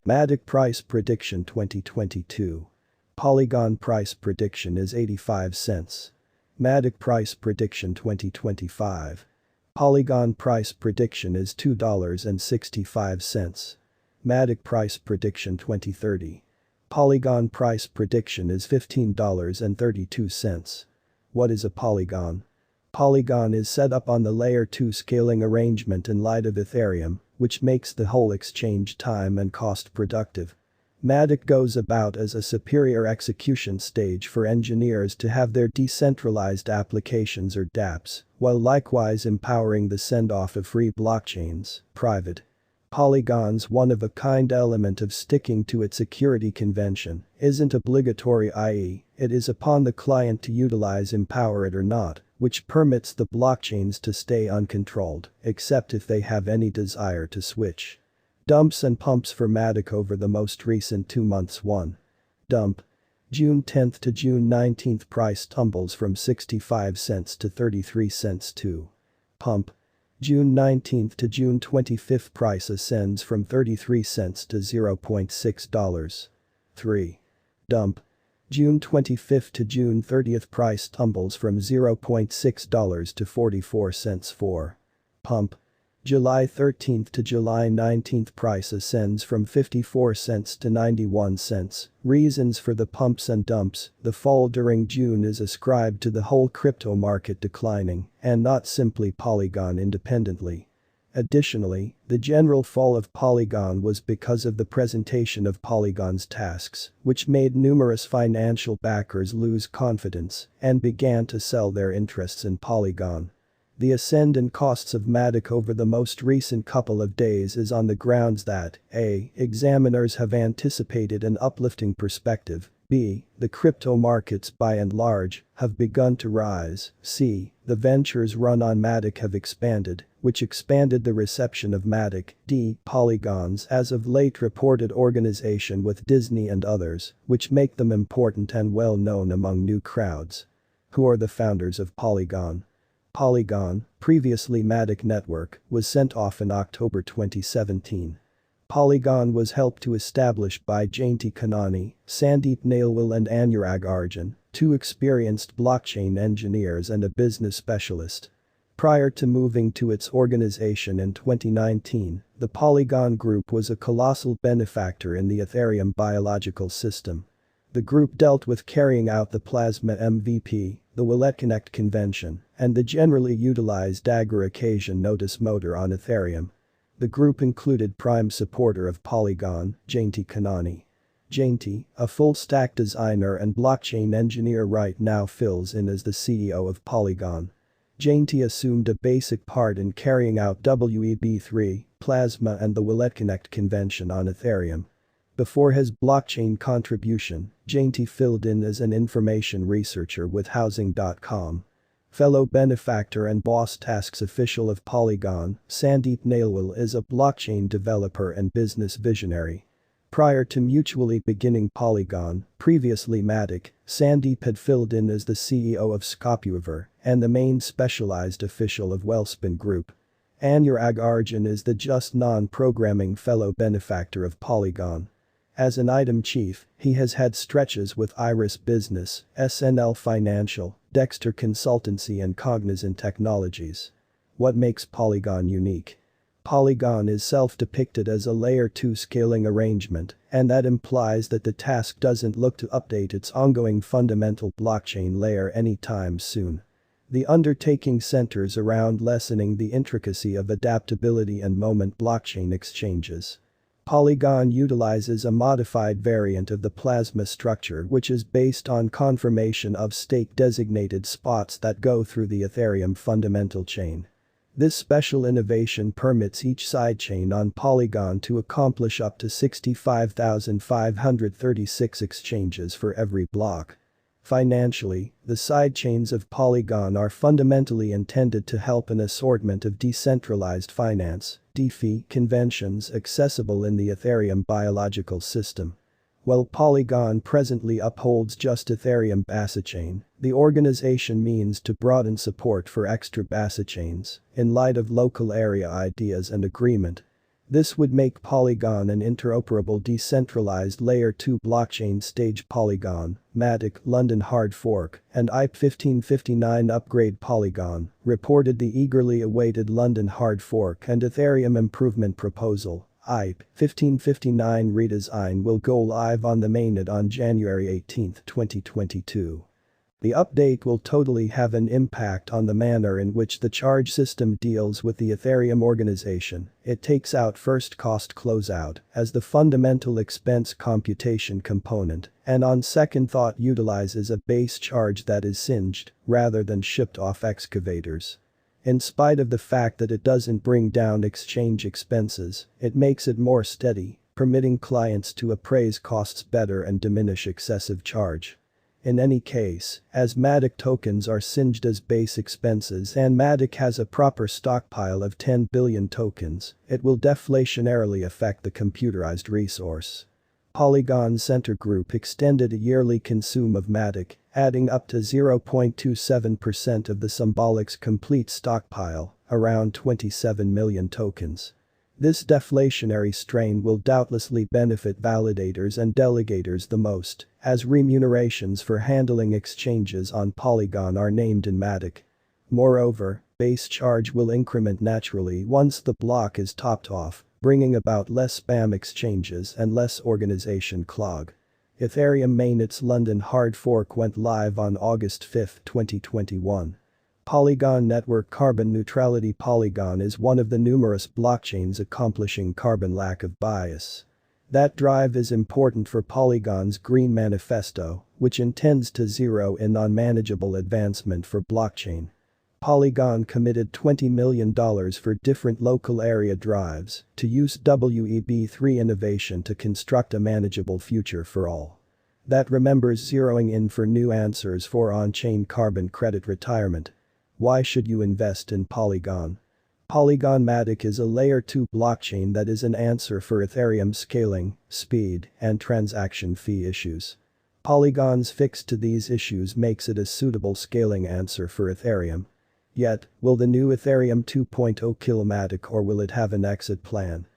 MATIC price prediction 2022. Polygon price prediction is 85 cents. MATIC price prediction 2025. Polygon price prediction is $2.65. MATIC price prediction 2030. Polygon price prediction is $15.32. What is a polygon? Polygon is set up on the layer 2 scaling arrangement in light of Ethereum, which makes the whole exchange time and cost productive. MATIC goes about as a superior execution stage for engineers to have their decentralized applications or dApps, while likewise empowering the send-off of free blockchains, private. Polygon's one-of-a-kind element of sticking to its security convention isn't obligatory, i.e., it is upon the client to utilize empower it or not, which permits the blockchains to stay uncontrolled, except if they have any desire to switch. Dumps and pumps for MATIC over the most recent 2 months. 1. Dump. June 10 to June 19 price tumbles from 65 cents to 33 cents. 2. Pump. June 19 to June 25 price ascends from 33 cents to $0.6. 3. Dump. June 25 to June 30 price tumbles from $0.6 to 44 cents. 4. Pump. July 13 to July 19 price ascends from 54 cents to 91 cents. Reasons for the pumps and dumps: the fall during June is ascribed to the whole crypto market declining, and not simply Polygon independently. Additionally, the general fall of Polygon was because of the presentation of Polygon's tasks, which made numerous financial backers lose confidence and began to sell their interests in Polygon. The ascend in costs of MATIC over the most recent couple of days is on the grounds that a. Examiners have anticipated an uplifting perspective, b. The crypto markets by and large have begun to rise, c. The ventures run on MATIC have expanded, which expanded the reception of MATIC, d. Polygons as of late reported organization with Disney and others, which make them important and well known among new crowds. Who are the founders of Polygon? Polygon, previously MATIC Network, was sent off in October 2017. Polygon was helped to establish by Jayanti Kanani, Sandeep Nailwal and Anurag Arjun, 2 experienced blockchain engineers and a business specialist. Prior to moving to its organization in 2019, the Polygon Group was a colossal benefactor in the Ethereum biological system. The group dealt with carrying out the Plasma MVP, the Wallet Connect convention, and the generally utilized Dagger occasion notice motor on Ethereum. The group included prime supporter of Polygon, Jayanti Kanani. Jayanti, a full-stack designer and blockchain engineer, right now fills in as the CEO of Polygon. Jayanti assumed a basic part in carrying out WEB3, Plasma and the Wallet Connect convention on Ethereum. Before his blockchain contribution, Jayanti filled in as an information researcher with Housing.com. Fellow benefactor and boss tasks official of Polygon, Sandeep Nailwal is a blockchain developer and business visionary. Prior to mutually beginning Polygon, previously MATIC, Sandeep had filled in as the CEO of Scopuver and the main specialized official of Wellspin Group. Anurag Arjun is the just non-programming fellow benefactor of Polygon. As an item chief, he has had stretches with Iris Business, SNL Financial, Dexter Consultancy and Cognizant Technologies. What makes Polygon unique? Polygon is self-depicted as a layer 2 scaling arrangement, and that implies that the task doesn't look to update its ongoing fundamental blockchain layer anytime soon. The undertaking centers around lessening the intricacy of adaptability and moment blockchain exchanges. Polygon utilizes a modified variant of the Plasma structure, which is based on confirmation of stake-designated spots that go through the Ethereum fundamental chain. This special innovation permits each sidechain on Polygon to accomplish up to 65,536 exchanges for every block. Financially, the sidechains of Polygon are fundamentally intended to help an assortment of decentralized finance (DeFi) conventions accessible in the Ethereum biological system. While Polygon presently upholds just Ethereum Basachain, the organization means to broaden support for extra Basachains in light of local area ideas and agreement. This would make Polygon an interoperable decentralized Layer 2 blockchain. Stage Polygon, MATIC, London hard fork, and IP 1559 upgrade. Polygon reported the eagerly awaited London hard fork and Ethereum improvement proposal. IP 1559 redesign will go live on the mainnet on January 18, 2022. The update will totally have an impact on the manner in which the charge system deals with the Ethereum organization. It takes out first cost closeout as the fundamental expense computation component, and on second thought utilizes a base charge that is singed rather than shipped off excavators. In spite of the fact that it doesn't bring down exchange expenses, it makes it more steady, permitting clients to appraise costs better and diminish excessive charge. In any case, as MATIC tokens are singed as base expenses and MATIC has a proper stockpile of 10 billion tokens, it will deflationarily affect the computerized resource. Polygon Center Group extended a yearly consume of MATIC, adding up to 0.27% of the Symbolic's complete stockpile, around 27 million tokens. This deflationary strain will doubtlessly benefit validators and delegators the most, as remunerations for handling exchanges on Polygon are named in MATIC. Moreover, base charge will increment naturally once the block is topped off, bringing about less spam exchanges and less organization clog. Ethereum mainnet's London hard fork went live on August 5, 2021. Polygon Network Carbon Neutrality. Polygon is one of the numerous blockchains accomplishing carbon lack of bias. That drive is important for Polygon's Green Manifesto, which intends to zero in non-manageable advancement for blockchain. Polygon committed $20 million for different local area drives to use Web3 innovation to construct a manageable future for all. That remembers zeroing in for new answers for on-chain carbon credit retirement. Why should you invest in Polygon? Polygon MATIC is a Layer 2 blockchain that is an answer for Ethereum scaling, speed, and transaction fee issues. Polygon's fix to these issues makes it a suitable scaling answer for Ethereum. Yet, will the new Ethereum 2.0 kill MATIC or will it have an exit plan?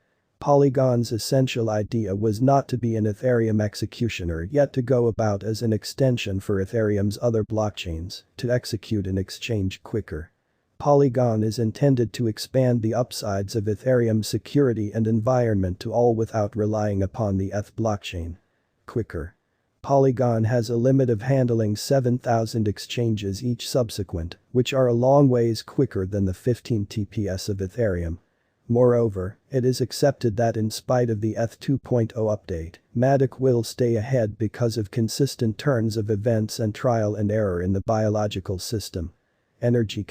Polygon's essential idea was not to be an Ethereum executioner yet to go about as an extension for Ethereum's other blockchains to execute an exchange quicker. Polygon is intended to expand the upsides of Ethereum security and environment to all without relying upon the ETH blockchain. Quicker. Polygon has a limit of handling 7,000 exchanges each subsequent, which are a long ways quicker than the 15 TPS of Ethereum. Moreover, it is accepted that in spite of the ETH 2.0 update, MATIC will stay ahead because of consistent turns of events and trial and error in the biological system. Energy